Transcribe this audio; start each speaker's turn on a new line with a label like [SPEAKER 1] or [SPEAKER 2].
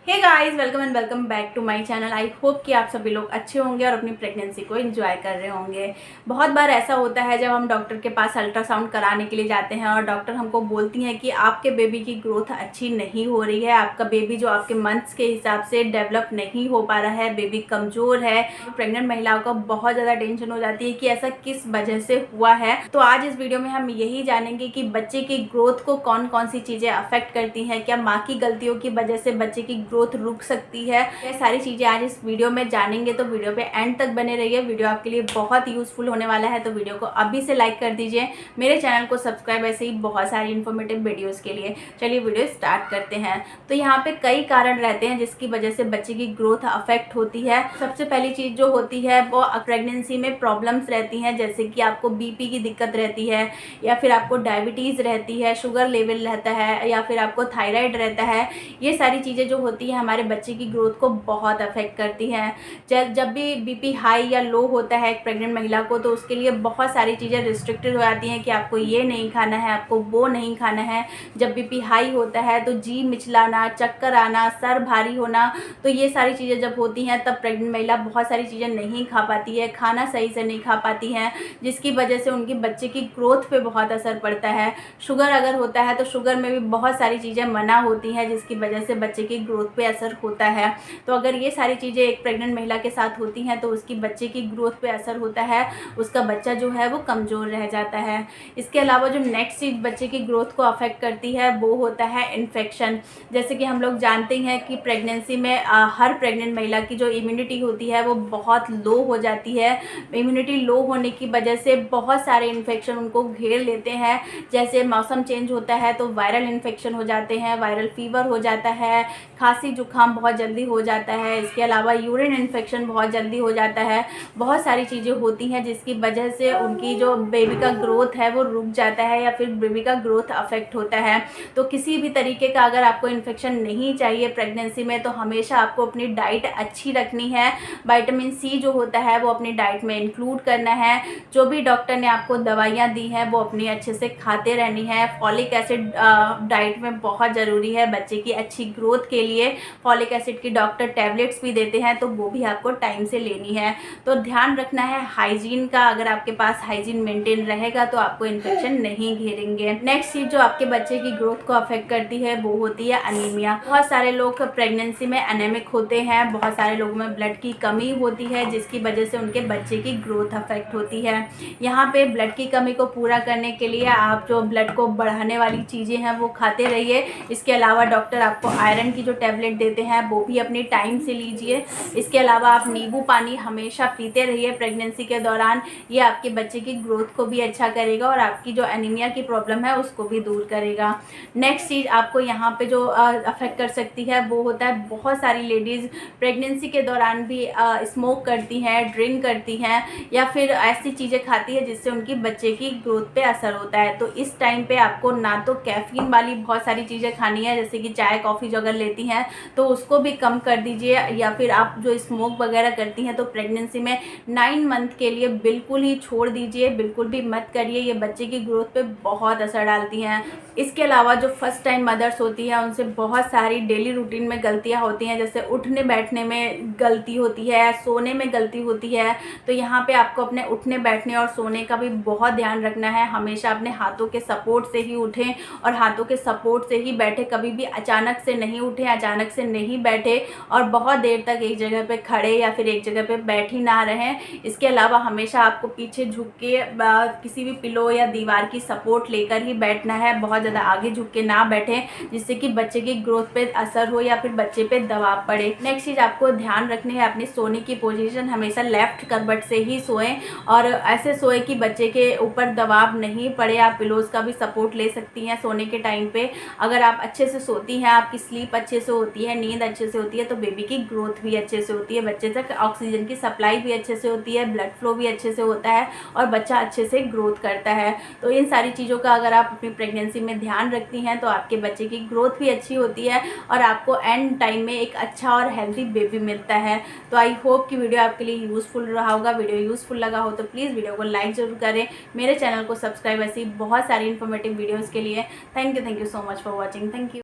[SPEAKER 1] Hey guys, welcome and welcome back to my channel. I hope कि आप सभी लोग अच्छे होंगे और अपनी प्रेगनेंसी को एंजॉय कर रहे होंगे। बहुत बार ऐसा होता है जब हम डॉक्टर के पास अल्ट्रासाउंड कराने के लिए जाते हैं और डॉक्टर हमको बोलती हैं कि आपके बेबी की ग्रोथ अच्छी नहीं हो रही है, आपका बेबी जो आपके मंथ्स के हिसाब से डेवलप नहीं हो पा रहा है, बेबी कमज़ोर है। प्रेग्नेंट महिलाओं को बहुत ज़्यादा टेंशन हो जाती है कि ऐसा किस वजह से हुआ है। तो आज इस वीडियो में हम यही जानेंगे कि बच्चे की ग्रोथ को कौन कौन सी चीज़ें अफेक्ट करती हैं, क्या माँ की गलतियों की वजह से बच्चे की ग्रोथ रुक सकती है। ये सारी चीजें आज इस वीडियो में जानेंगे, तो वीडियो पे एंड तक बने रहिए। वीडियो आपके लिए बहुत यूजफुल होने वाला है, तो वीडियो को अभी से लाइक कर दीजिए, मेरे चैनल को सब्सक्राइब, ऐसे ही बहुत सारी इन्फॉर्मेटिव वीडियोस के लिए। चलिए वीडियो स्टार्ट करते हैं। तो यहाँ पे कई कारण रहते हैं जिसकी वजह से बच्चे की ग्रोथ अफेक्ट होती है। सबसे पहली चीज जो होती है वो प्रेगनेंसी में प्रॉब्लम्स रहती हैं, जैसे कि आपको बीपी की दिक्कत रहती है, या फिर आपको डायबिटीज रहती है, शुगर लेवल रहता है, या फिर आपको थायराइड रहता है। ये सारी चीज़ें जो होती हैं हमारे बच्चे की ग्रोथ को बहुत अफेक्ट करती हैं। जब भी बीपी हाई या लो होता है एक प्रेग्नेंट महिला को, तो उसके लिए बहुत सारी चीज़ें रिस्ट्रिक्टेड हो जाती हैं कि आपको ये नहीं खाना है, आपको वो नहीं खाना है। जब बीपी हाई होता है तो जी मिचलाना, चक्कर आना, सर भारी होना, तो ये सारी चीज़ें जब होती हैं तब प्रेग्नेंट महिला बहुत सारी चीज़ें नहीं खा पाती है, खाना सही से नहीं खा पाती हैं, जिसकी वजह से उनकी बच्चे की ग्रोथ पे बहुत असर पड़ता है। शुगर अगर होता है तो शुगर में भी बहुत सारी चीज़ें मना होती हैं, जिसकी वजह से बच्चे की ग्रोथ पे असर होता है। तो अगर ये सारी चीज़ें एक प्रेग्नेंट महिला के साथ होती हैं तो उसकी बच्चे की ग्रोथ पे असर होता है, उसका बच्चा जो है वो कमज़ोर रह जाता है। इसके अलावा जो नेक्स्ट चीज़ बच्चे की ग्रोथ को अफेक्ट करती है वो होता है इन्फेक्शन। जैसे कि हम लोग जानते हैं कि प्रेगनेंसी में हर प्रेग्नेंट महिला की जो इम्यूनिटी होती है वो बहुत लो हो जाती है। इम्यूनिटी लो होने की वजह से बहुत सारे इन्फेक्शन उनको घेर लेते हैं। जैसे मौसम चेंज होता है तो वायरल इन्फेक्शन हो जाते हैं, वायरल फीवर हो जाता है, खांसी जुकाम बहुत जल्दी हो जाता है। इसके अलावा यूरिन इन्फेक्शन बहुत जल्दी हो जाता है। बहुत सारी चीज़ें होती हैं जिसकी वजह से उनकी जो बेबी का ग्रोथ है वो रुक जाता है, या फिर बेबी का ग्रोथ अफेक्ट होता है। तो किसी भी तरीके का अगर आपको इन्फेक्शन नहीं चाहिए प्रेगनेंसी में, तो हमेशा आपको अपनी डाइट अच्छी रखनी है। विटामिन सी जो होता है वो अपनी डाइट में इंक्लूड करना है। जो भी डॉक्टर ने आपको दवाइयाँ दी हैं वो अपनी अच्छे से खाते रहनी है। फॉलिक एसिड डाइट में बहुत ज़रूरी है बच्चे की अच्छी ग्रोथ के लिए। फॉलिक एसिड की डॉक्टर टैबलेट्स भी देते हैं, तो वो भी आपको टाइम से लेनी है। तो ध्यान रखना है हाइजीन का। अगर आपके पास हाइजीन मेंटेन रहेगा तो आपको इन्फेक्शन नहीं घेरेंगे। नेक्स्ट चीज़ जो आपके बच्चे की ग्रोथ को अफेक्ट करती है वो होती है अनीमिया। बहुत सारे लोग प्रेगनेंसी में एनेमिक होते हैं, बहुत सारे लोगों में ब्लड की कमी होती है, जिसकी वजह से उनके बच्चे की ग्रोथ अफेक्ट होती है। यहाँ पे ब्लड की कमी को पूरा करने के लिए आप जो ब्लड को बढ़ाने वाली चीज़ें हैं वो खाते रहिए। इसके अलावा डॉक्टर आपको आयरन की जो टैबलेट देते हैं वो भी अपनी टाइम से लीजिए। इसके अलावा आप नींबू पानी हमेशा पीते रहिए प्रेगनेंसी के दौरान। ये आपके बच्चे की ग्रोथ को भी अच्छा करेगा और आपकी जो एनीमिया की प्रॉब्लम है उसको भी दूर करेगा। नेक्स्ट चीज़ आपको यहाँ पे जो अफेक्ट कर सकती है वो होता है, बहुत सारी लेडीज़ प्रेगनेंसी के दौरान भी स्मोक करती हैं, ड्रिंक करती हैं, या फिर ऐसी चीज़ें खाती है जिससे उनकी बच्चे की ग्रोथ पे असर होता है। तो इस टाइम पे आपको ना तो कैफीन वाली बहुत सारी चीज़ें खानी है, जैसे कि चाय कॉफ़ी जो अगर लेती हैं तो उसको भी कम कर दीजिए, या फिर आप जो स्मोक वगैरह करती हैं तो प्रेगनेंसी में 9 मंथ के लिए बिल्कुल ही छोड़ दीजिए, बिल्कुल भी मत करिए। ये बच्चे की ग्रोथ पे बहुत असर डालती हैं। इसके अलावा जो फर्स्ट टाइम मदर्स होती हैं उनसे बहुत सारी डेली रूटीन में गलतियाँ होती हैं, जैसे उठने बैठने में गलती होती है, सोने में गलती होती है। तो यहाँ पे आपको अपने उठने बैठने और सोने का भी बहुत ध्यान रखना है। हमेशा अपने हाथों के सपोर्ट से ही उठें और हाथों के सपोर्ट से ही बैठे, कभी भी अचानक से नहीं उठें, अचानक से नहीं बैठे, और बहुत देर तक एक जगह पे खड़े या फिर एक जगह पे बैठ ही ना रहें। इसके अलावा हमेशा आपको पीछे झुक के किसी भी पिलो या दीवार की सपोर्ट लेकर ही बैठना है, बहुत ज़्यादा आगे झुक के ना बैठें जिससे कि बच्चे की ग्रोथ पे असर हो या फिर बच्चे पे दबाव पड़े। नेक्स्ट चीज़ आपको ध्यान रखनी है, अपनी सोने की पोजीशन हमेशा लेफ्ट करवट से ही सोएं, और ऐसे सोए कि बच्चे के ऊपर दबाव नहीं पड़े। आप पिलोज का भी सपोर्ट ले सकती हैं सोने के टाइम पे। अगर आप अच्छे से सोती हैं, आपकी स्लीप अच्छे से होती है, नींद अच्छे से होती है, तो बेबी की ग्रोथ भी अच्छे से होती है, बच्चे तक ऑक्सीजन की सप्लाई भी अच्छे से होती है, ब्लड फ्लो भी अच्छे से होता है और बच्चा अच्छे से ग्रोथ करता है। तो इन सारी चीज़ों का अगर आप अपनी प्रेगनेंसी में ध्यान रखती हैं तो आपके बच्चे की ग्रोथ भी अच्छी होती है और आपको एंड टाइम में एक अच्छा और हेल्दी बेबी मिलता है। तो आई होप कि वीडियो आपके लिए यूज़फुल रहा होगा। वीडियो यूज़फुल लगा हो तो प्लीज़ वीडियो को लाइक ज़रूर करें, मेरे चैनल को सब्सक्राइब, ऐसी बहुत सारी इन्फॉर्मेटिव वीडियोज़ के लिए। Thank you so much for watching. Thank you.